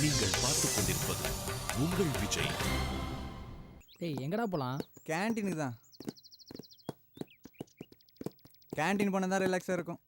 நீங்கள் பார்த்துக் கொண்டிருப்பது உங்கள் விஜய். ஏய் எங்கடா போலாம்? கேன்டீனுக்கு தான். கேன்டீன் போனால் தான் ரிலாக்ஸாக இருக்கும்.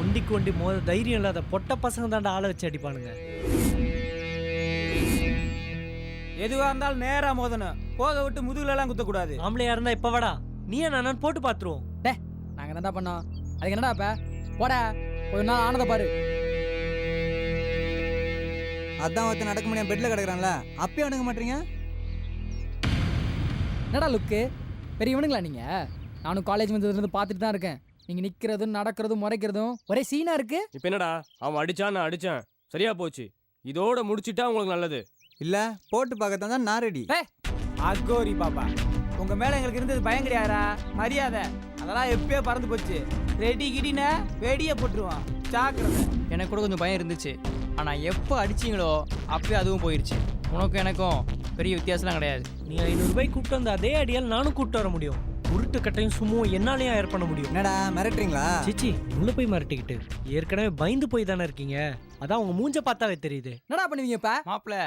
ஒண்டிக்கு ஒண்டி மோத தைரியம் இல்லாத பொட்ட பசங்க தாண்டா ஆளை வச்சு அடிப்பானுங்க. எதுவா இருந்தாலும் நேரா மோதணும். போக விட்டு முதுகுல எல்லாம் குத்தக்கூடாது. ஆம்பளையா இருந்தா இப்ப வாடா, நீ நான் போட்டு பாத்துருவோம். டே நாங்க என்னடா பண்ணோம்? அதுக்கு என்னடா இப்ப போடா, ஒரு நாள் ஆனதை பாரு. அதான் ஒருத்தர் நடக்க முடியாம பெட்ல கிடக்குறான்ல, அப்பயும் அணுக மாட்டீங்க. என்னடா லுக்கு பெரியவனுங்களா நீங்க? நானும் காலேஜ் வந்ததுலேருந்து பார்த்துட்டு தான் இருக்கேன். நீங்க நிக்கிறதும் நடக்கிறதும் முறைக்கிறதும் ஒரே சீனா இருக்கு. இப்போ என்னடா அவன் அடிச்சான், நான் அடிச்சேன், சரியா போச்சு. இதோட முடிச்சிட்டா உங்களுக்கு நல்லது. இல்ல போட்டு பார்க்கத்தான் தான் நான் ரெடி. அகோரி பாப்பா, உங்க மேல எங்களுக்கு இருந்தது பயம் கிடையாதா? மரியாதை அதெல்லாம் எப்பயோ பறந்து போச்சு. ரெடி கிடினா வெடிய போட்டுருவான், ஜாக்கிரதை. எனக்கு கூட கொஞ்சம் பயம் இருந்துச்சு, ஆனால் எப்போ அடிச்சிங்களோ அப்பயே அதுவும் போயிடுச்சு. உனக்கும் எனக்கும் பெரிய வித்தியாசம்லாம் கிடையாது. நீ 500 ரூபாய் கூப்பிட்டு வந்த அதே அடியால் நானும் கூப்பிட்டு வர முடியும். உருட்டு கட்டையும் சும்மாவும் என்னாலையும் ஏர் பண்ண முடியும். என்னடா மிரட்டுறீங்களா? சிச்சி உள்ள போய் மிரட்டிக்கிட்டு ஏற்கனவே பயந்து போய் தானே இருக்கீங்க. அதான் உங்க மூஞ்ச பார்த்தாவே தெரியுது. என்னடா பண்ணுவீங்க இப்ப? மாப்பிள்ள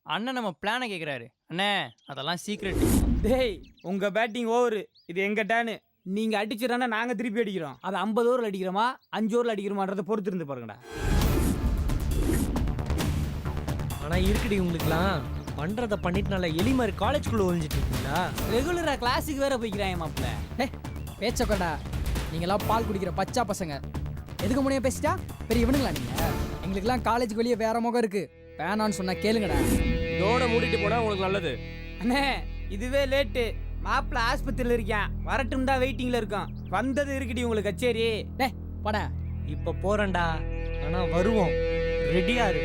அண்ணன் நம்ம பிளானை கேட்குறாரு. அண்ணே அதெல்லாம் சீக்ரெட். டேய் உங்க பேட்டிங் ஓவரு, இது எங்க டேனு. நீங்க அடிச்சிடறா நாங்க திருப்பி அடிக்கிறோம். அது 50 ஓவரில் அடிக்கிறோமா 5 ஓவரில் அடிக்கிறோமான்றதை பொறுத்து இருந்து பாருங்கடா. ஆனா இருக்குடி உங்களுக்குலாம் பண்றத பண்ணிட்டு நல்லா எலி மாதிரி காலேஜ்குள்ள ஒழிஞ்சிட்டு இருக்கீங்களா? ரெகுலரா கிளாஸுக்கு வேற போய்க்கிறாங்க மாப்பிள்ள. பேச்சக்கடா, நீங்களாம் பால் குடிக்கிற பச்சா பசங்க. எதுக்கு முனையா பேசிட்டா பெரிய இவனுங்களா நீங்க? எங்களுக்குலாம் காலேஜுக்கு வெளியே வேற முகம் இருக்கு. வேணான்னு சொன்னா கேளுங்கடா. இதோட மூடிட்டு போனா உங்களுக்கு நல்லது. அண்ணே இதுவே லேட்டு. மாப்பிள்ள ஆஸ்பத்திரியில் இருக்கான், வரட்டும் தான் வெயிட்டிங்ல இருக்கான். வந்தது இருக்குடி உங்களுக்கு கச்சேரி. டே படா. இப்ப போறேன்டா, ஆனா வருவோம். ரெடியா இரு.